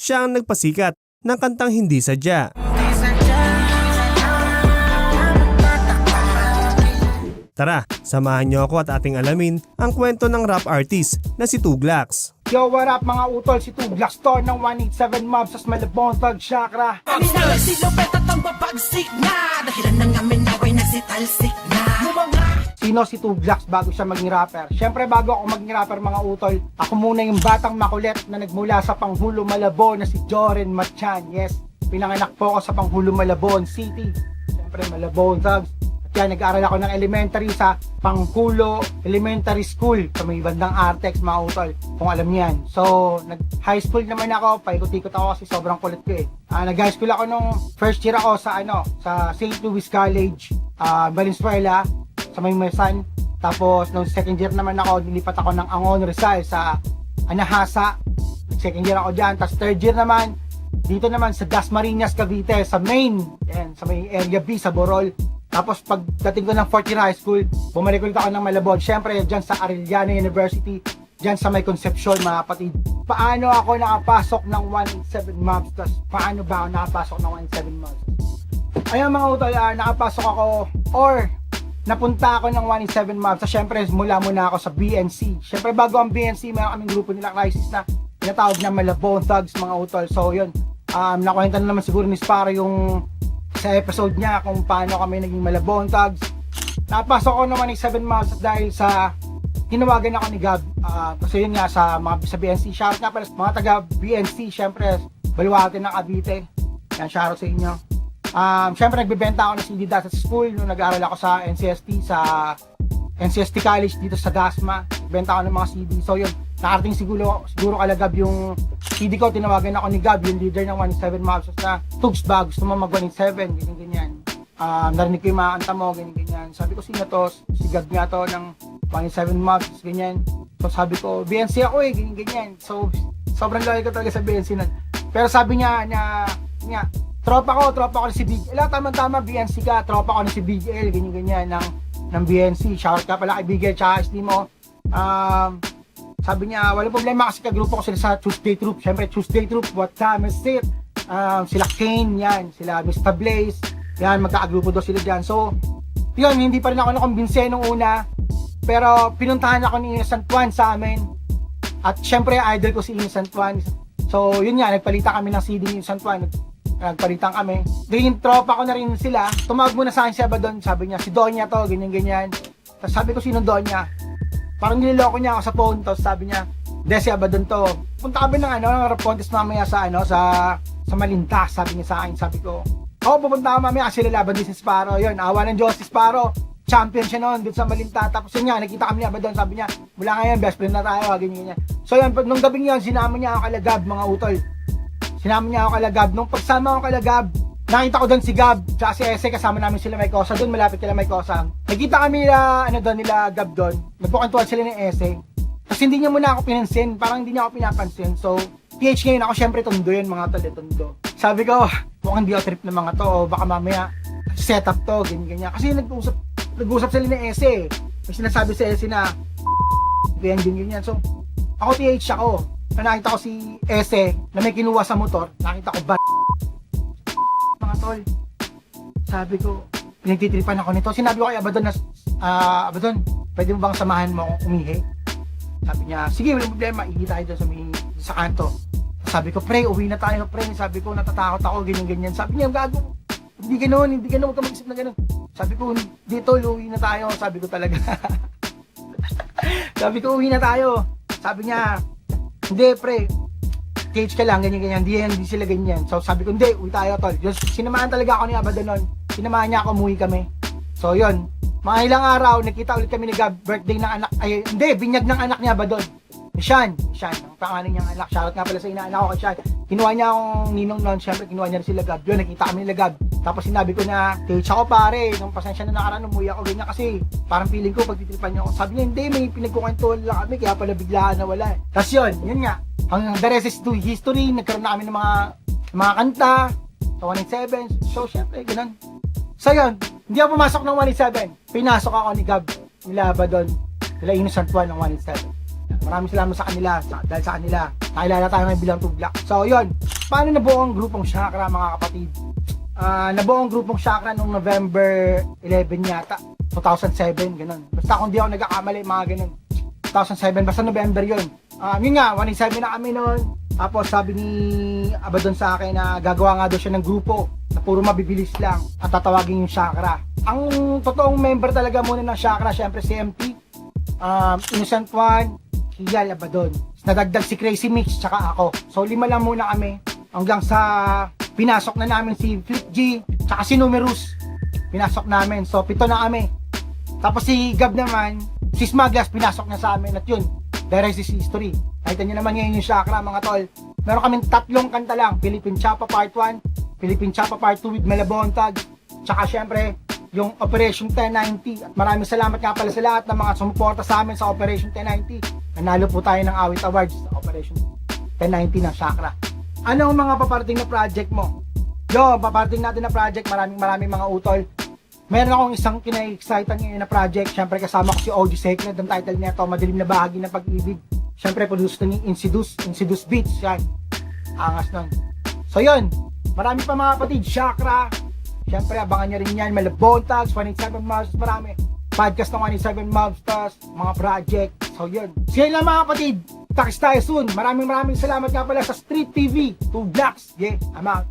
siya ang nagpasikat ng kantang Hindi Sadya. Tara, samahan niyo ako at ating alamin ang kwento ng rap artist na si Tuglax. Yo, what up mga utol? Si Tuglax to ng 187 Mobs as Malabon Thug Chakra. Kami na nagsilupet at ang babagsik na dahilan ng amin away nagsitalsik na. Sino si Tuglax bago siya maging rapper? Siyempre bago ako maging rapper mga utol, ako muna yung batang makulit na nagmula sa Panghulo Malabon na si Joren Matchan. Yes, pinanganak po ako sa Panghulo Malabon City. Siyempre Malabon Thugs. Kaya nag-aaral ako ng elementary sa Panghulo Elementary School sa may bandang Artex mga utol, kung alam niyan. So, nag-high school naman ako, paikot-ikot ako kasi sobrang kulit ko eh. Nag-high school ako nung first year ako sa sa St. Louis College, Valenzuela, sa may Mesan. Tapos, nung second year naman ako, nilipat ako ng Angon Rizal sa Anahasa. Second year ako dyan. Tapos third year naman, dito naman sa Dasmariñas, Cavite, sa main, yan, sa may area B, sa Borol. Tapos pagdating ko ng 4th year high school, bumalik ulit ako ng Malabon. Siyempre, dyan sa Arellano University, dyan sa may Concepcion, mga kapatid. Paano ako nakapasok ng 187 Mobs? Tapos paano ba ako nakapasok ng 187 Mobs? Ayun mga utol, nakapasok ako or napunta ako ng 187 Mobs. So, siyempre, mula ako sa BNC. Siyempre, bago ang BNC, mayroon kaming grupo nila Crisis na tinatawag na Malabon Thugs, mga utol. So, yun, nakwenta na naman siguro ni Sparrow yung sa episode niya kung paano kami naging Malabon Thugs. Napasok ko naman ng 7 months dahil sa tinawagan ako ni Gab. Kasi yun nga sa BNC. Shoutout nga pala sa mga taga BNC. Siyempre, Baluarte ng Cavite. Yan, shoutout sa inyo. Siyempre, nagbibenta ako ng CD dati sa school nung nag-aaral ako sa NCST College dito sa Dasma. Nagbenta ako ng mga CD. So yun, nakarating siguro kala Gab yung CD ko, tinawagan ako ni Gab, yung leader ng 187 Mobs na Tugs ba, gusto mo mag-187, ganyan. Narinig ko yung mga kanta mo, ganyan. Sabi ko, sino to? Si Gab nga to ng 187 Mobs, ganyan. So sabi ko, BNC ako eh, ganyan. So sobrang loyal ko talaga sa BNC nun. Pero sabi niya, tropa ko na si Big L. Tama, BNC ka, tropa ko na si Big L, ganyan ng BNC. Shout ka pala kay Big L, tsaka SD mo. Sabi niya, walang problema kasi kagrupo ko sila sa Tuesday Troop. Siyempre, Tuesday Troop, what time is it? Sila Kane, yan. Sila Mr. Blaze. Yan, magkakagrupo daw sila dyan. So, yun, hindi pa rin ako nakumbinse nung una. Pero, pinuntahan ako ni Innocent Juan sa amin. At siyempre, idol ko si Innocent Juan. So, yun nga, nagpalitan kami ng CD ni Innocent Juan. Nagpalitan kami. Yung tropa ko na rin sila. Tumawag muna sa akin si Abaddon. Sabi niya, si Donya to, ganyan. Tapos sabi ko, sino Donya? Parang niloloko niya ako sa phone, tapos sabi niya, si Abaddon to. Punta kami ng rap contest mamaya sa Malinta, sabi niya sa akin. Sabi ko, pupunta ka mamaya kasi lalaban din si Sparrow. Yun, awa ng Diyos si Sparrow. Champion siya noon dun sa Malinta. Tapos yun nga, nakita kami ni Abaddon, sabi niya, mula ngayon, best friend na tayo, ganyan. So yun, nung gabing yun, sinama niya ako kala Gab, mga utol. Sinama niya ako kala Gab. Nung pagsama ako kala Gab, nakita ko doon si Gab, tsaka si Ese, kasama namin sila may Cosa, doon malapit kila may Cosa. Nakita kami nila Gab doon, nagbukantuan sila ni Ese. Kasi hindi niya muna ako pinansin, parang hindi niya ako pinapansin. So, PH ngayon ako, syempre tondo yun, mga tol, tondo. Sabi ko, mukhang di ako trip ng mga to, o baka mamaya, set up to, ganyan. Kasi nag-usap sila ni Ese. May sinasabi si Ese na, ganyan. So, ako PH ako. Nakita ko si Ese, na may kinuha sa motor, nakita ko ba mga tol. Sabi ko, pinagtitripan ako nito. Sinabi ko kay Abaddon na, Abaddon, pwede mo bang samahan mo akong umihi? Sabi niya, sige, walang problema, ihi tayo doon sa kanto. Sabi ko, pre, uwi na tayo, pre. Sabi ko, natatakot ako, ganyan. Sabi niya, gago, hindi ganun, huwag ka mag-isip na ganun. Sabi ko, dito, uwi na tayo. Sabi ko talaga. Sabi ko, uwi na tayo. Sabi niya, hindi, pre, cage ka lang, ganyan. Hindi sila ganyan. So sabi ko, hindi, uwi tayo, tol. Just, sinamahan talaga ako ni Abaddon nun. Sinamahan niya ako, umuwi kami. So yun, mga ilang araw, nakita ulit kami ni Gab, birthday ng anak, binyag ng anak niya Abaddon. Sean, ang pangalan niyang anak. Shoutout nga pala sa inaanak ko kay Sean. Kinuha niya akong ninong noon, syempre kinuha niya rin sila Gab. Yun, nakita kami nila Gab. Tapos sinabi ko na, cage ako pare, nung pasensya na nakaraan, umuwi ako ganyan kasi parang feeling ko pagtitripan niya ako. Sabi niya, hindi, may pinagkukwentuhan lang kami, kaya pala biglaan na wala. Tapos yun nga. Hanggang the rest is to history, nagkaroon na kami ng mga kanta sa 187. So, syempre, ganun. So, yun, hindi ako pumasok ng 187. Pinasok ako ni Gab, nila Abaddon, nila Innocent Juan ng 187. Maraming salamat sa kanila. Dahil sa kanila, nakilala tayo ngayon bilang Tuglak. So, yun. Paano nabuo ang grupong Chakra, mga kapatid? Nabuo ang grupong Chakra noong November 11 yata. 2007, ganun. Basta kung di ako nagkakamali, mga ganun. 2007, basta November yun. Yun nga, 187 na kami noon. Tapos sabi ni Abaddon sa akin na gagawa nga daw siya ng grupo na puro mabibilis lang at tatawagin yung Chakra. Ang totoong member talaga muna ng Chakra, syempre si MT, Innocent One, Kiyal, Abaddon. Nadagdag si Crazy Mix, tsaka ako. So 5 lang muna kami hanggang sa pinasok na namin si Flip G, tsaka si Numerous. Pinasok namin. So 7 na kami. Tapos si Gab naman, si Smaglas, pinasok na sa amin. At yun, the rest is history. Nakita nyo naman ngayon yung Chakra, mga tol. Meron kaming 3 kanta lang. Philippine Chapa Part 1, Philippine Chapa Part 2 with Malabontag, tsaka syempre yung Operation 1090. At maraming salamat nga pala sa lahat ng mga sumuporta sa amin sa Operation 1090. Nanalo po tayo ng Awit Awards sa Operation 1090 ng Chakra. Ano ang mga paparating na project mo? Yo, paparating natin na project, maraming mga utol. Meron akong isang kina-excited ngayon na project. Syempre kasama ko si OG Sacred. Ang title nito, Madilim na Bahagi ng Pag-ibig. Syempre produce ni Insidus Beats. Yan. Angas nun. So yun. Marami pa mga kapatid. Chakra. Syempre abangan nyo rin yan. Malabontags, 187 Mobs. Marami. Podcast ng 187 Mobs. Mga project. So yun. So yun lang mga kapatid. Takis tayo soon. Maraming salamat nga pala sa Street TV. 2 Blacks. Yeah, I'm out.